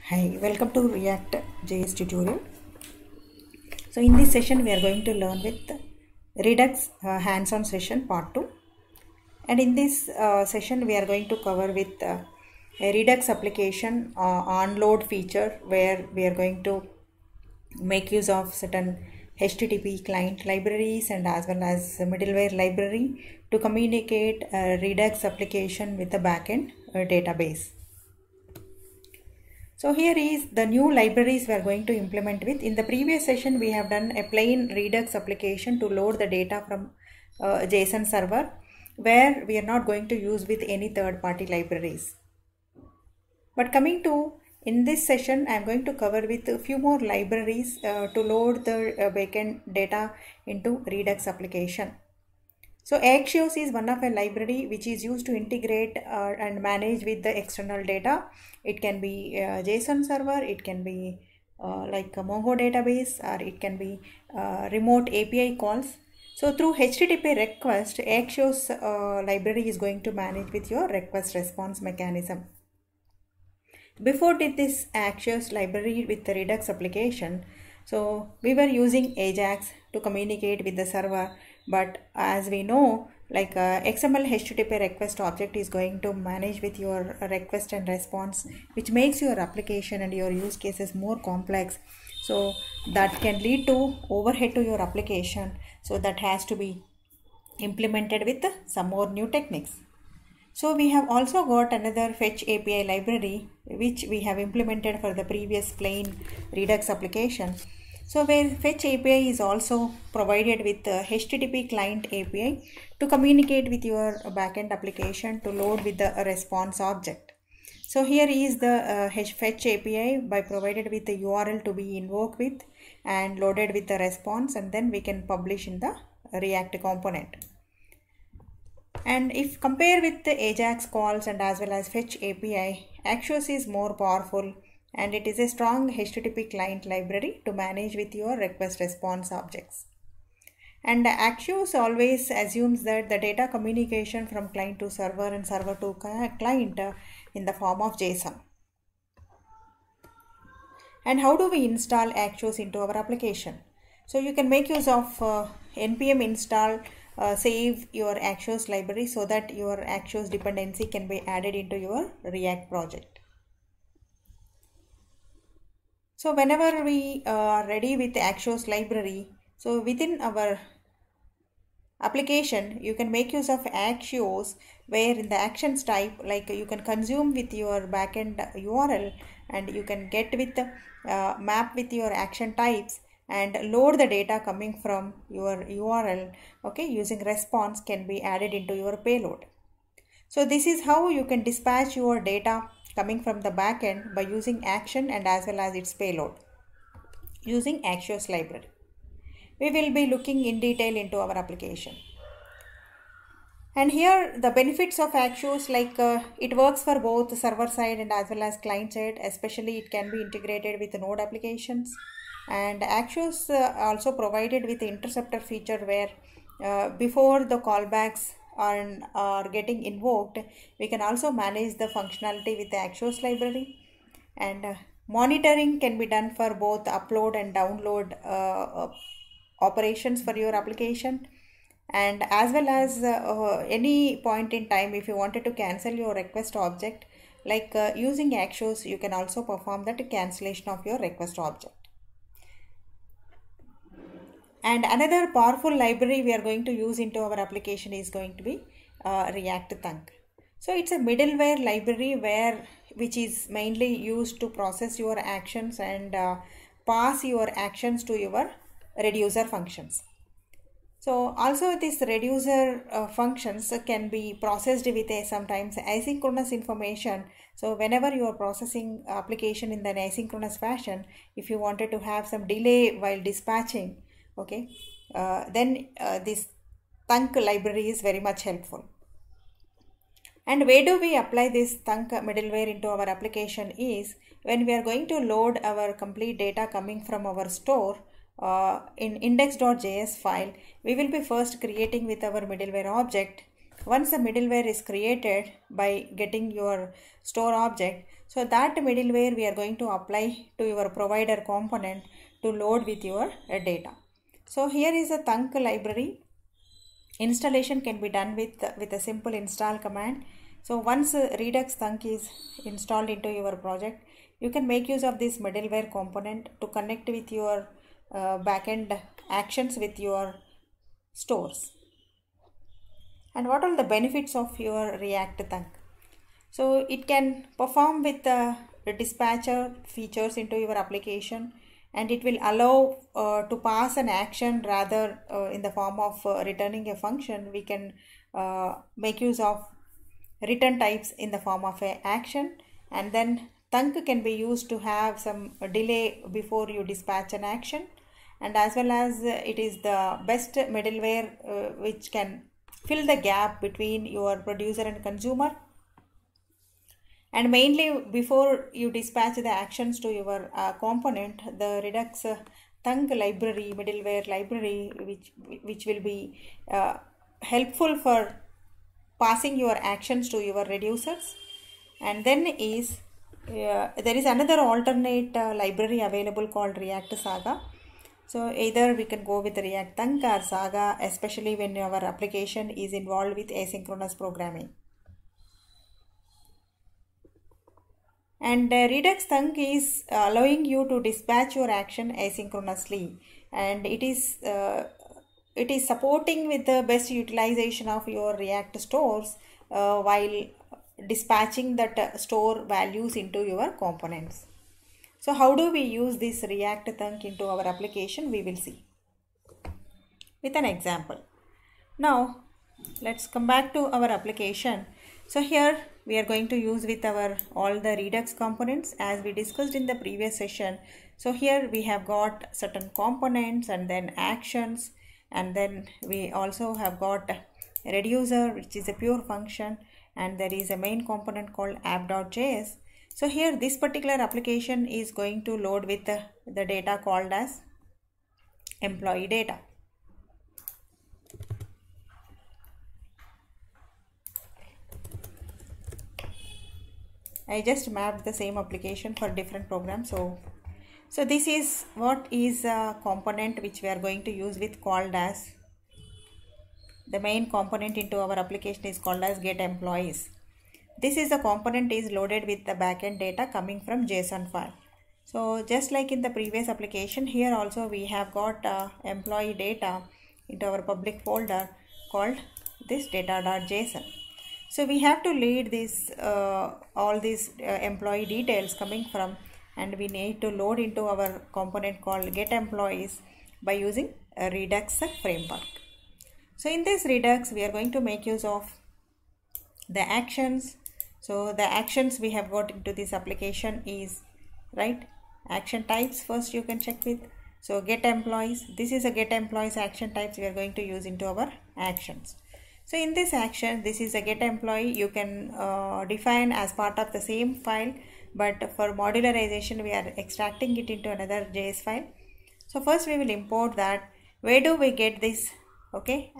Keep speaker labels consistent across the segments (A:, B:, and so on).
A: Hi, welcome to React JS tutorial. So in this session we are going to learn with Redux hands-on session part 2, and in this session we are going to cover with a Redux application onload feature, where we are going to make use of certain HTTP client libraries and as well as a middleware library to communicate a Redux application with the backend database. So here is the new libraries we are going to implement with. In the previous session, we have done a plain Redux application to load the data from JSON server, where we are not going to use with any third-party libraries. But coming to in this session, I am going to cover with a few more libraries to load the backend data into Redux application. So Axios is one of a library which is used to integrate and manage with the external data. It can be a JSON server, it can be like a Mongo database, or it can be remote API calls. So through HTTP request, Axios library is going to manage with your request response mechanism. Before did this Axios library with the Redux application, so we were using Ajax to communicate with the server, but as we know, like XML HTTP request object is going to manage with your request and response, which makes your application and your use cases more complex. So that can lead to overhead to your application. So that has to be implemented with some more new techniques. So we have also got another Fetch API library which we have implemented for the previous plain Redux application. So where Fetch API is also provided with the HTTP client API to communicate with your backend application to load with the response object. So here is the Fetch API by provided with the URL to be invoked with and loaded with the response, and then we can publish in the React component. And if compare with the Ajax calls and as well as Fetch API, Axios is more powerful, and it is a strong HTTP client library to manage with your request response objects. And Axios always assumes that the data communication from client to server and server to client in the form of JSON. And how do we install Axios into our application? So you can make use of npm install save your Axios library, so that your Axios dependency can be added into your React project. So whenever we are ready with the Axios library, so within our application you can make use of Axios, where in the actions type, like you can consume with your backend URL, and you can get with the map with your action types and load the data coming from your URL. Okay, using response can be added into your payload. So this is how you can dispatch your data coming from the backend by using action and as well as its payload using Axios library. We will be looking in detail into our application. And here the benefits of Axios, like it works for both server side and as well as client side, especially it can be integrated with Node applications. And Axios also provided with the interceptor feature, where before the callbacks are getting invoked, we can also manage the functionality with the Axios library. And monitoring can be done for both upload and download operations for your application. And as well as any point in time, if you wanted to cancel your request object, like using Axios, you can also perform that cancellation of your request object. And another powerful library we are going to use into our application is going to be React Thunk. So it's a middleware library which is mainly used to process your actions and pass your actions to your reducer functions. So also this reducer functions can be processed with a sometimes asynchronous information. So whenever you are processing application in an asynchronous fashion, if you wanted to have some delay while dispatching, okay, then this Thunk library is very much helpful. And where do we apply this Thunk middleware into our application is when we are going to load our complete data coming from our store in index.js file. We will be first creating with our middleware object once the middleware is created by getting your store object, so that middleware we are going to apply to your provider component to load with your data. So here is a Thunk library. Installation can be done with a simple install command. So once Redux Thunk is installed into your project, you can make use of this middleware component to connect with your backend actions with your stores. And what are the benefits of your React Thunk? So it can perform with the dispatcher features into your application, and it will allow to pass an action rather in the form of returning a function. We can make use of return types in the form of a action, and then Thunk can be used to have some delay before you dispatch an action, and as well as it is the best middleware which can fill the gap between your producer and consumer. And mainly before you dispatch the actions to your component, the Redux Thunk library, middleware library, which will be helpful for passing your actions to your reducers. And then is there is another alternate library available called React Saga. So either we can go with React Thunk or Saga, especially when our application is involved with asynchronous programming. And Redux Thunk is allowing you to dispatch your action asynchronously, and it is supporting with the best utilization of your React stores while dispatching that store values into your components. So how do we use this React Thunk into our application? We will see with an example. Now let's come back to our application. So here we are going to use with our all the Redux components as we discussed in the previous session. So here we have got certain components and then actions, and then we also have got reducer, which is a pure function, and there is a main component called app.js. So here this particular application is going to load with the data called as employee data. I just mapped the same application for different programs. So this is what is a component which we are going to use with called as the main component into our application is called as get employees. This is the component is loaded with the backend data coming from JSON file. So just like in the previous application, here also we have got employee data into our public folder called this data.json. So we have to lead this all these employee details coming from, and we need to load into our component called get employees by using a Redux framework. So in this Redux we are going to make use of the actions. So the actions we have got into this application is right action types. First you can check with, so get employees, this is a get employees action types we are going to use into our actions. So in this action, this is a get employee, you can define as part of the same file, but for modularization we are extracting it into another JS file. So first we will import that. Where do we get this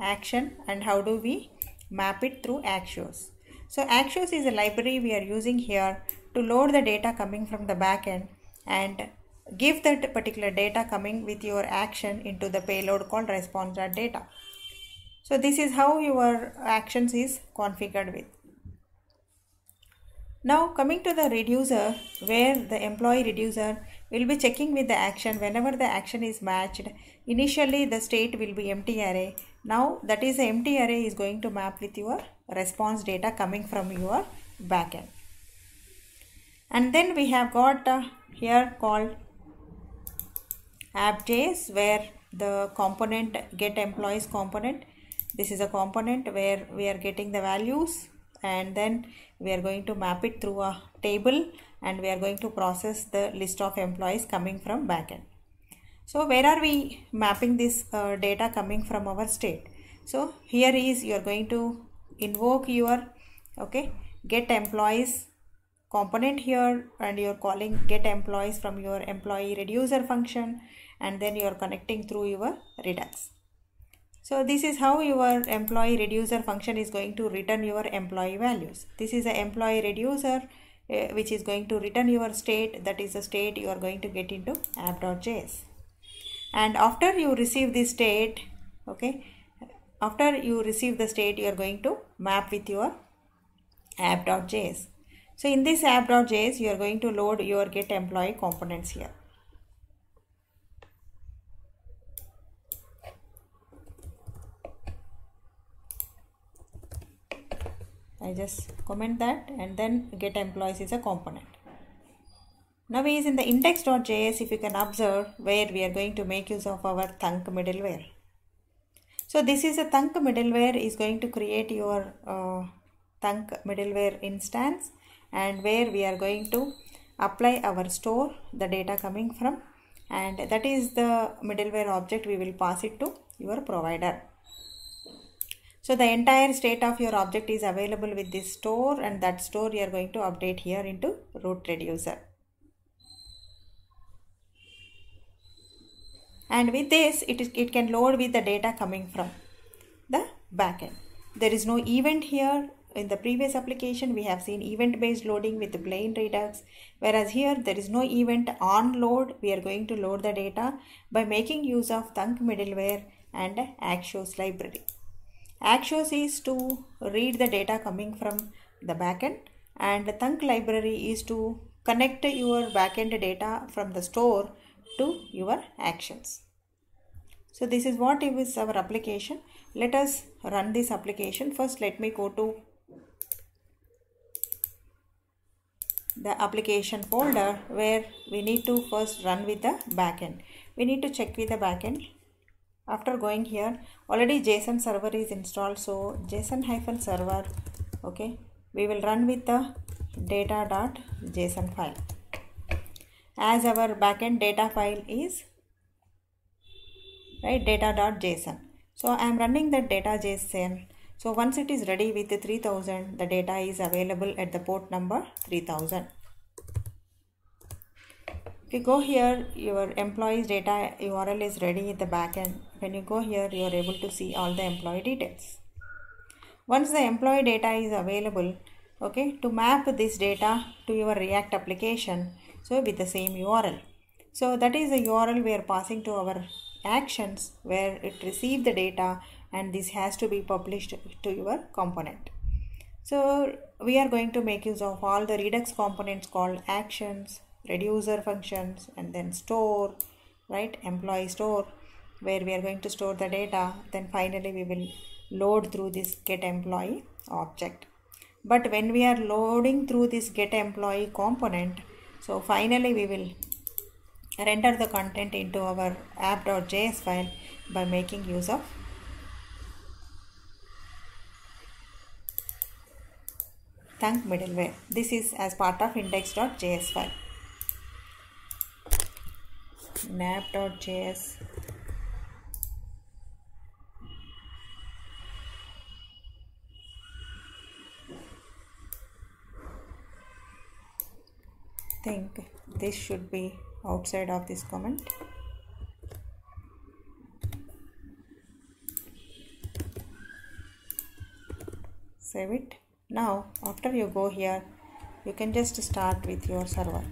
A: action, and how do we map it through Axios? So Axios is a library we are using here to load the data coming from the backend and give that particular data coming with your action into the payload called response.data. So this is how your actions is configured with. Now coming to the reducer, where the employee reducer will be checking with the action. Whenever the action is matched, initially the state will be empty array. Now that is the empty array is going to map with your response data coming from your backend. And then we have got here called app.js, where the component get employees component. This is a component where we are getting the values, and then we are going to map it through a table, and we are going to process the list of employees coming from backend. So where are we mapping this data coming from our state? So here is you are going to invoke your get employees component here, and you are calling get employees from your employee reducer function, and then you are connecting through your Redux. So this is how your employee reducer function is going to return your employee values. This is an employee reducer which is going to return your state, that is the state you are going to get into app.js. And after you receive this state, okay, after you receive the state, you are going to map with your app.js. So in this app.js, you are going to load your get employee components here. I just comment that, and then get employees is a component. Now is in the index.js, if you can observe, where we are going to make use of our Thunk middleware. So this is a Thunk middleware is going to create your Thunk middleware instance, and where we are going to apply our store, the data coming from, and that is the middleware object we will pass it to your provider. So the entire state of your object is available with this store, and that store you are going to update here into root reducer. And with this, it can load with the data coming from the backend. There is no event here. In the previous application, we have seen event-based loading with the plain Redux, whereas here there is no event on load. We are going to load the data by making use of Thunk middleware and Axios library. Axios is to read the data coming from the backend, and the Thunk library is to connect your backend data from the store to your actions. So this is what is our application. Let us run this application. First, let me go to the application folder where we need to first run with the backend. We need to check with the backend. After going here, already JSON server is installed, so JSON-server, okay, we will run with the data.json file, as our backend data file is right data.json. So I am running that data.json. So once it is ready with the 3000, the data is available at the port number 3000. If you go here, your employees data URL is ready at the backend. When you go here, you are able to see all the employee details. Once the employee data is available, okay, to map this data to your React application, so with the same URL. So that is the URL we are passing to our actions, where it receives the data, and this has to be published to your component. So we are going to make use of all the Redux components called actions, reducer functions, and then store, right, employee store, where we are going to store the data. Then finally we will load through this get employee object. But when we are loading through this get employee component, so finally we will render the content into our app.js file by making use of Thunk middleware. This is as part of index.js file. In app.js, I think this should be outside of this comment. Save it. Now after you go here, you can just start with your server.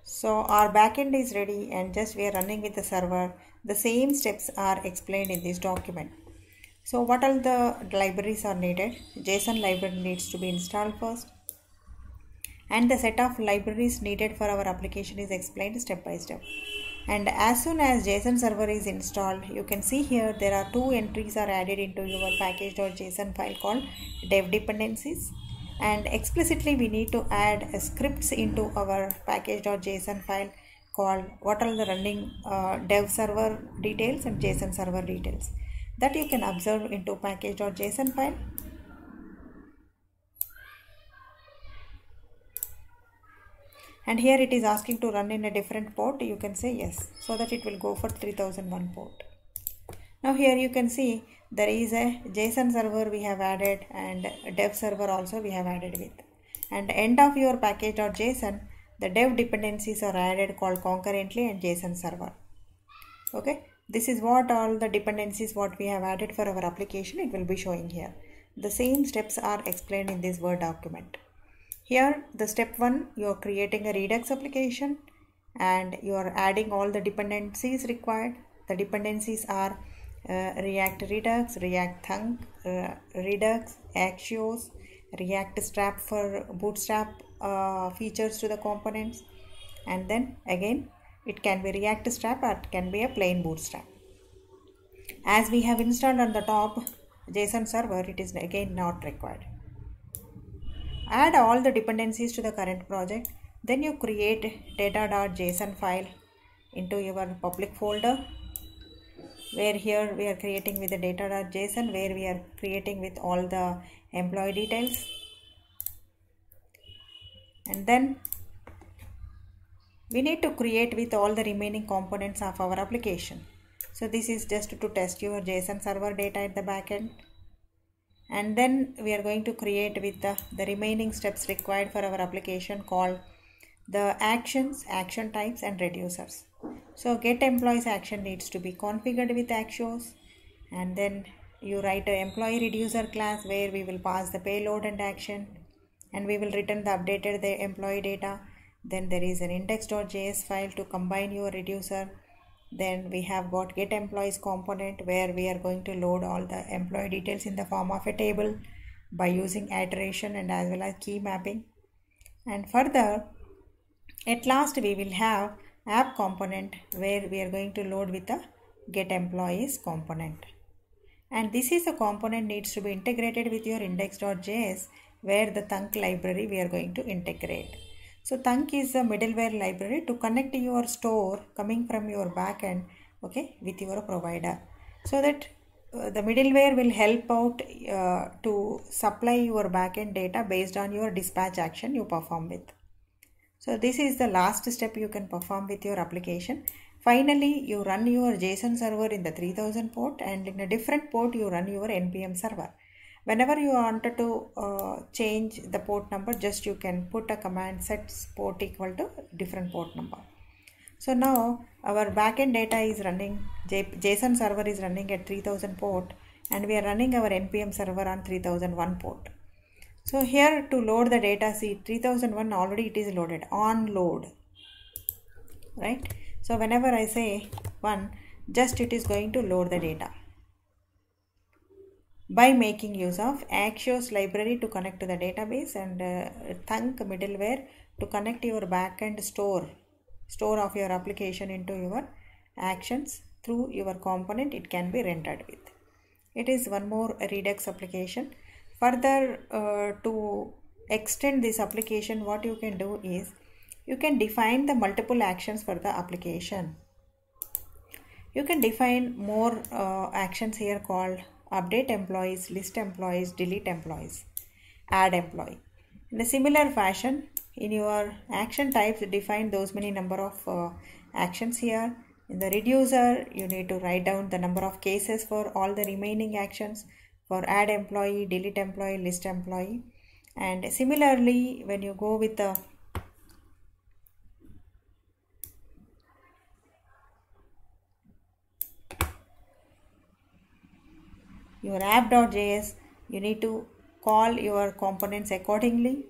A: So our backend is ready, and just we are running with the server. The same steps are explained in this document. So what all the libraries are needed? JSON library needs to be installed first, and the set of libraries needed for our application is explained step by step. And as soon as JSON server is installed, you can see here there are two entries are added into your package.json file called dev dependencies. And explicitly we need to add scripts into our package.json file called what are the running dev server details and JSON server details, that you can observe into package.json file. And here it is asking to run in a different port. You can say yes, so that it will go for 3001 port. Now here you can see there is a JSON server we have added and dev server also we have added with. And end of your package.json, the dev dependencies are added called concurrently and JSON server. Okay, this is what all the dependencies what we have added for our application, it will be showing here. The same steps are explained in this Word document. Here the step 1, you are creating a Redux application and you are adding all the dependencies required. The dependencies are React Redux, React Thunk, Redux, Axios, React Strap for Bootstrap features to the components, and then again it can be React Strap or it can be a plain Bootstrap. As we have installed on the top JSON server, it is again not required. Add all the dependencies to the current project, then you create data.json file into your public folder, where here we are creating with the data.json, where we are creating with all the employee details, and then we need to create with all the remaining components of our application. So this is just to test your JSON server data at the backend, and then we are going to create with the remaining steps required for our application called the actions, action types and reducers. So get employees action needs to be configured with Axios, and then you write an employee reducer class where we will pass the payload and action, and we will return the updated the employee data. Then there is an index.js file to combine your reducer. Then we have got get employees component where we are going to load all the employee details in the form of a table by using iteration and as well as key mapping. And further, at last we will have app component where we are going to load with the get employees component, and this is a component needs to be integrated with your index.js where the Thunk library we are going to integrate. So Thunk is a middleware library to connect your store coming from your backend, okay, with your provider, so that the middleware will help out to supply your backend data based on your dispatch action you perform with. So this is the last step you can perform with your application. Finally, you run your JSON server in the 3000 port, and in a different port you run your NPM server. Whenever you wanted to change the port number, just you can put a command set port equal to different port number. So now our backend data is running, JSON server is running at 3000 port, and we are running our NPM server on 3001 port. So here to load the data, see 3001 already it is loaded on load, right? So whenever I say 1, just it is going to load the data by making use of Axios library to connect to the database and Thunk middleware to connect your backend store of your application into your actions through your component. It can be rendered with. It is one more Redux application. Further, to extend this application, what you can do is you can define the multiple actions for the application. You can define more actions here called update employees, list employees, delete employees, add employee. In a similar fashion, in your action types, define those many number of actions here. In the reducer, you need to write down the number of cases for all the remaining actions for add employee, delete employee, list employee. And similarly, when you go with the your app.js, you need to call your components accordingly.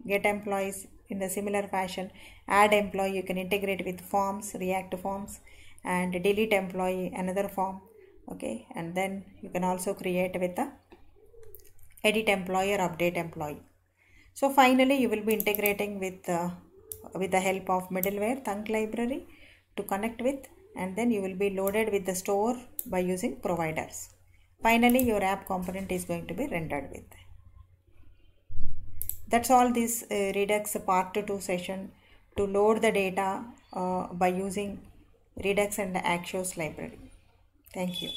A: Get employees in the similar fashion. Add employee, you can integrate with forms, React forms, and delete employee, another form. Okay, and then you can also create with the edit employee or update employee. So finally, you will be integrating with the help of middleware Thunk library to connect with, and then you will be loaded with the store by using providers. Finally, your app component is going to be rendered with. That's all this Redux part 2 session to load the data by using Redux and the Axios library. Thank you.